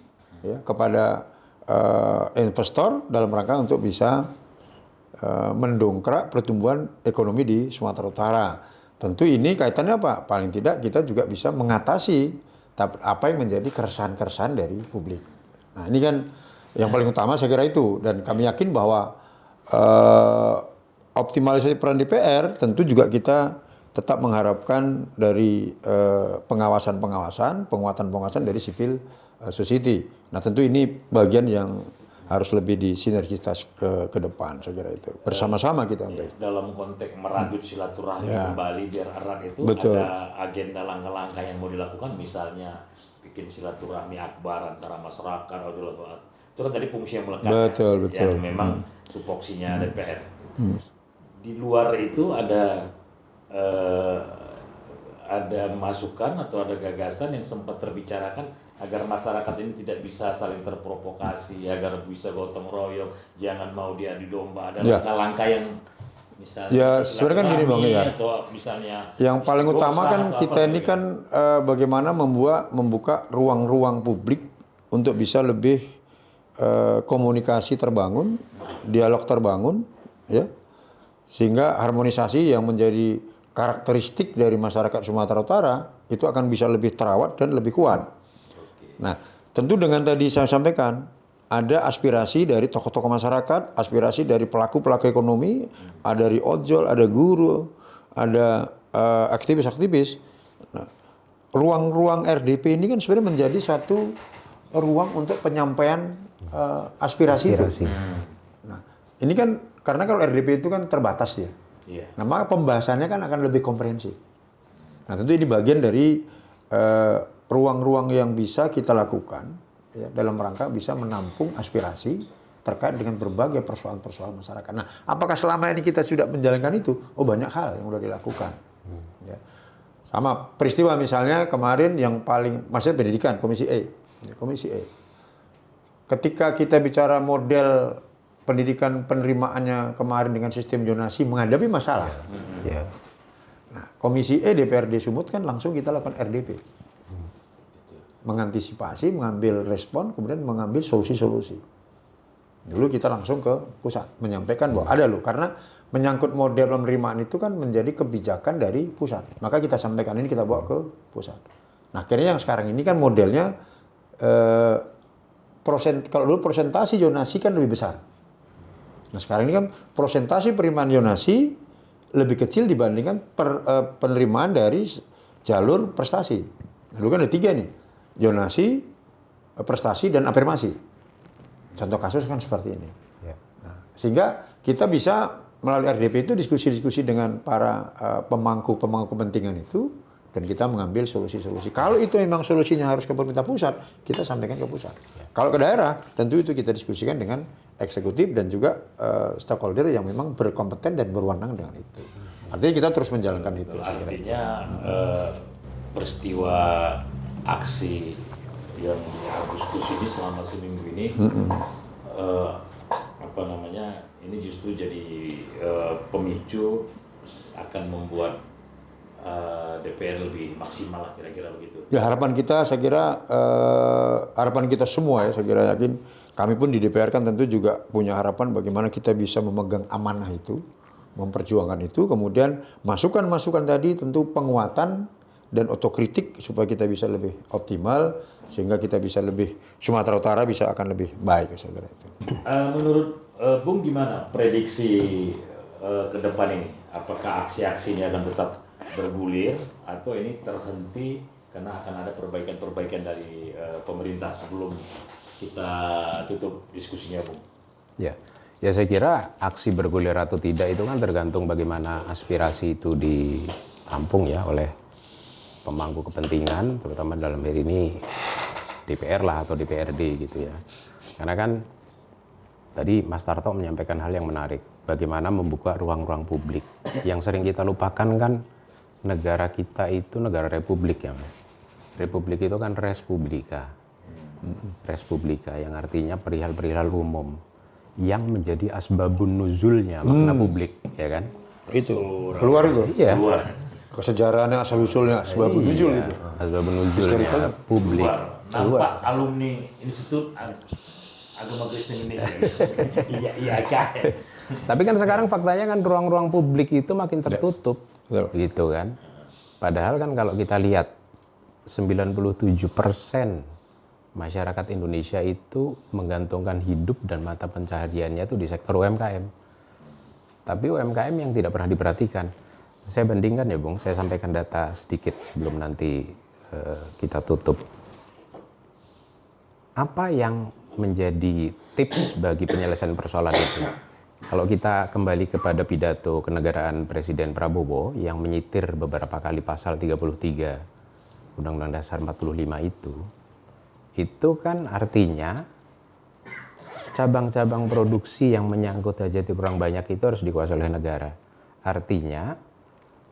ya, kepada investor dalam rangka untuk bisa mendongkrak pertumbuhan ekonomi di Sumatera Utara. Tentu ini kaitannya apa? Paling tidak kita juga bisa mengatasi apa yang menjadi keresahan-keresahan dari publik. Nah ini kan yang paling utama saya kira itu, dan kami yakin bahwa optimalisasi peran DPR tentu juga kita tetap mengharapkan dari pengawasan-pengawasan, penguatan-penguatan dari civil society. Nah tentu ini bagian yang harus lebih disinergitas ke depan, saya kira itu. Bersama-sama kita. Dalam konteks merajut silaturahmi kembali biar erat itu, Betul. ada agenda langkah-langkah yang mau dilakukan, misalnya bikin silaturahmi akbar antara masyarakat, itu kan tadi fungsi yang melekat. Betul. Yang memang tupoksinya DPR. Di luar itu ada masukan atau ada gagasan yang sempat terbicarakan agar masyarakat ini tidak bisa saling terprovokasi, agar bisa gotong royong, jangan mau diadu domba. Ada langkah-langkah yang misalnya ya sebenarnya kan gini Bang ya. Atau misalnya yang paling utama kan kita ini kan bagaimana membuka ruang-ruang publik untuk bisa lebih komunikasi terbangun, dialog terbangun, ya, sehingga harmonisasi yang menjadi karakteristik dari masyarakat Sumatera Utara itu akan bisa lebih terawat dan lebih kuat. Nah, tentu dengan tadi saya sampaikan, ada aspirasi dari tokoh-tokoh masyarakat, aspirasi dari pelaku-pelaku ekonomi, ada dari ojol, ada guru, ada aktivis-aktivis. Nah, ruang-ruang RDP ini kan sebenarnya menjadi satu ruang untuk penyampaian aspirasi itu. Nah, ini kan karena kalau RDP itu kan terbatas ya. Nah, maka pembahasannya kan akan lebih komprehensif. Nah, tentu ini bagian dari ruang-ruang yang bisa kita lakukan ya, dalam rangka bisa menampung aspirasi terkait dengan berbagai persoalan-persoalan masyarakat. Nah, apakah selama ini kita sudah menjalankan itu? Oh, banyak hal yang sudah dilakukan. Ya. Sama peristiwa misalnya kemarin yang paling masalah pendidikan, Komisi E. Ya, Komisi E. Ketika kita bicara model pendidikan penerimaannya kemarin dengan sistem zonasi menghadapi masalah. Ya. Nah, Komisi E DPRD Sumut kan langsung kita lakukan RDP. Mengantisipasi, mengambil respon, kemudian mengambil solusi-solusi. Dulu kita langsung ke pusat, menyampaikan bahwa ada loh, karena menyangkut model penerimaan itu kan menjadi kebijakan dari pusat. Maka kita sampaikan ini, kita bawa ke pusat. Nah, akhirnya yang sekarang ini kan modelnya, kalau dulu persentase zonasi kan lebih besar. Nah, sekarang ini kan persentase penerimaan zonasi lebih kecil dibandingkan penerimaan dari jalur prestasi. Nah, dulu kan ada 3 nih. Zonasi, prestasi, dan afirmasi. Contoh kasus kan seperti ini. Ya. Nah, sehingga kita bisa melalui RDP itu diskusi-diskusi dengan para pemangku kepentingan itu, dan kita mengambil solusi-solusi. Kalau itu memang solusinya harus ke pemerintah pusat, kita sampaikan ke pusat. Ya. Kalau ke daerah, tentu itu kita diskusikan dengan eksekutif dan juga stakeholder yang memang berkompeten dan berwenang dengan itu. Artinya kita terus menjalankan itu. Artinya peristiwa aksi yang di Agustus ini selama seminggu ini ini justru jadi pemicu akan membuat DPR lebih maksimal lah, kira-kira begitu. Ya, harapan kita, saya kira harapan kita semua ya, saya kira yakin kami pun di DPR kan tentu juga punya harapan bagaimana kita bisa memegang amanah itu, memperjuangkan itu, kemudian masukan-masukan tadi tentu penguatan dan otokritik supaya kita bisa lebih optimal, sehingga kita bisa lebih, Sumatera Utara bisa akan lebih baik, saya kira itu. Menurut Bung gimana prediksi ke depan ini? Apakah aksi-aksi ini akan tetap bergulir atau ini terhenti karena akan ada perbaikan-perbaikan dari pemerintah sebelum kita tutup diskusinya, Bung? Ya, saya kira aksi bergulir atau tidak itu kan tergantung bagaimana aspirasi itu ditampung ya oleh pemangku kepentingan, terutama dalam hal ini DPR lah atau DPRD gitu ya. Karena kan tadi Mas Tarto menyampaikan hal yang menarik, bagaimana membuka ruang-ruang publik. Yang sering kita lupakan kan negara kita itu negara republik ya, Mas. Republik itu kan res publica. Res publica yang artinya perihal-perihal umum yang menjadi asbabun nuzulnya makna publik, ya kan? Itu keluar itu. Iya. Keluar. Kesejarahannya, asal usulnya, asbabun nuzul itu. Asbabun nuzulnya publik. Nampak alumni institut agama Kristen Indonesia. Iya kan. Tapi kan sekarang faktanya kan ruang-ruang publik itu makin tertutup, gitu kan. Padahal kan kalau kita lihat 97% masyarakat Indonesia itu menggantungkan hidup dan mata pencahariannya itu di sektor UMKM. Tapi UMKM yang tidak pernah diperhatikan. Saya bandingkan ya Bung, saya sampaikan data sedikit sebelum nanti kita tutup. Apa yang menjadi tips bagi penyelesaian persoalan itu? Kalau kita kembali kepada pidato kenegaraan Presiden Prabowo yang menyitir beberapa kali pasal 33 Undang-Undang Dasar 45 itu kan artinya cabang-cabang produksi yang menyangkut hajat hidup orang banyak itu harus dikuasai oleh negara. Artinya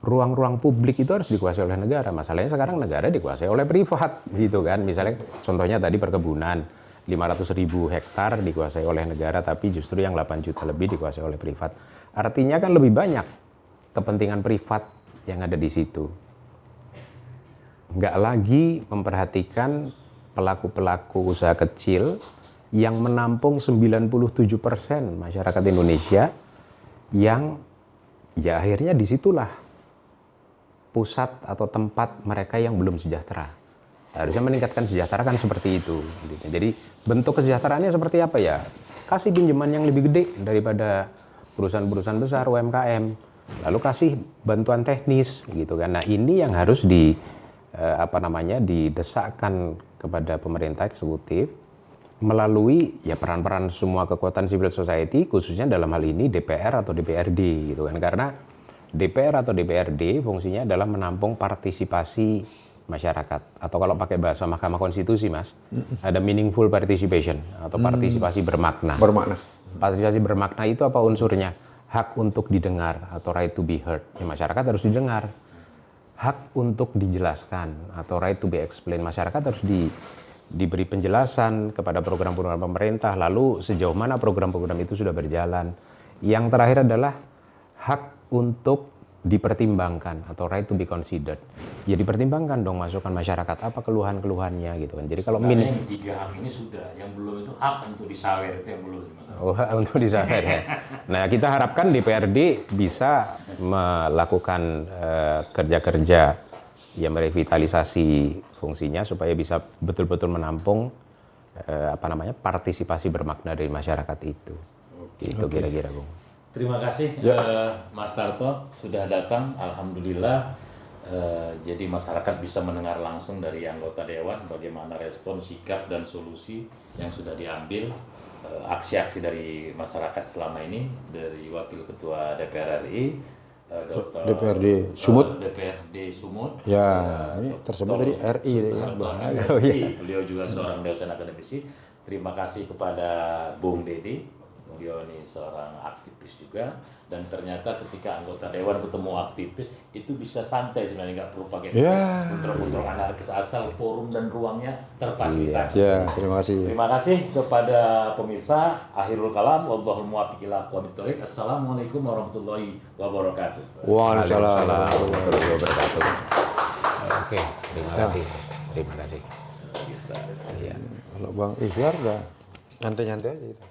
ruang-ruang publik itu harus dikuasai oleh negara. Masalahnya sekarang negara dikuasai oleh privat, gitu kan. Misalnya contohnya tadi perkebunan, 500.000 hektar dikuasai oleh negara, tapi justru yang 8 juta lebih dikuasai oleh privat. Artinya kan lebih banyak kepentingan privat yang ada di situ. Nggak lagi memperhatikan pelaku-pelaku usaha kecil yang menampung 97% masyarakat Indonesia yang ya akhirnya disitulah pusat atau tempat mereka yang belum sejahtera. Harusnya meningkatkan sejahtera kan seperti itu. Jadi bentuk kesejahteraannya seperti apa ya? Kasih pinjaman yang lebih gede daripada perusahaan-perusahaan besar UMKM. Lalu kasih bantuan teknis gitu kan. Nah ini yang harus didesakkan kepada pemerintah eksekutif melalui ya peran-peran semua kekuatan civil society, khususnya dalam hal ini DPR atau DPRD gitu kan. Karena DPR atau DPRD fungsinya adalah menampung partisipasi masyarakat, atau kalau pakai bahasa Mahkamah Konstitusi Mas, ada meaningful participation atau partisipasi bermakna. Partisipasi bermakna itu apa unsurnya? Hak untuk didengar atau right to be heard. Ya, masyarakat harus didengar. Hak untuk dijelaskan atau right to be explained. Masyarakat harus diberi penjelasan kepada program-program pemerintah, lalu sejauh mana program-program itu sudah berjalan. Yang terakhir adalah hak untuk dipertimbangkan atau right to be considered. Ya dipertimbangkan dong masukan masyarakat, apa keluhan-keluhannya gitu kan. Jadi kalau yang 3 hak ini sudah, yang belum itu hak untuk disawer itu yang belum dimasalah. Oh, hak untuk disawer ya. Nah, kita harapkan DPRD bisa melakukan kerja-kerja yang merevitalisasi fungsinya supaya bisa betul-betul menampung partisipasi bermakna dari masyarakat itu. Itu kira-kira Bung. Terima kasih Mas Tarto sudah datang, alhamdulillah. Jadi masyarakat bisa mendengar langsung dari anggota Dewan bagaimana respon, sikap, dan solusi yang sudah diambil, aksi-aksi dari masyarakat selama ini, dari Wakil Ketua DPR RI, DPRD Sumut. DPRD Sumut. Ya, ini tersebut dari RI. Bahaya. Beliau juga seorang dosen akademisi. Terima kasih kepada Bung Dedi. Beliau ini seorang aktivis juga, dan ternyata ketika anggota dewan ketemu aktivis itu bisa santai sebenarnya, nggak perlu pakai putra-putra anarkis, asal forum dan ruangnya terfasilitasi. Ya, terima kasih. Terima kasih kepada pemirsa. Akhirul kalam, wallahul muwaffiq ila aqwamit thoriq. Assalamualaikum warahmatullahi wabarakatuh. Waalaikumsalam warahmatullahi wabarakatuh. Oke, terima kasih. Terima kasih. Kalau Bang Ikhtiar udah nyantai-nyantai aja gitu.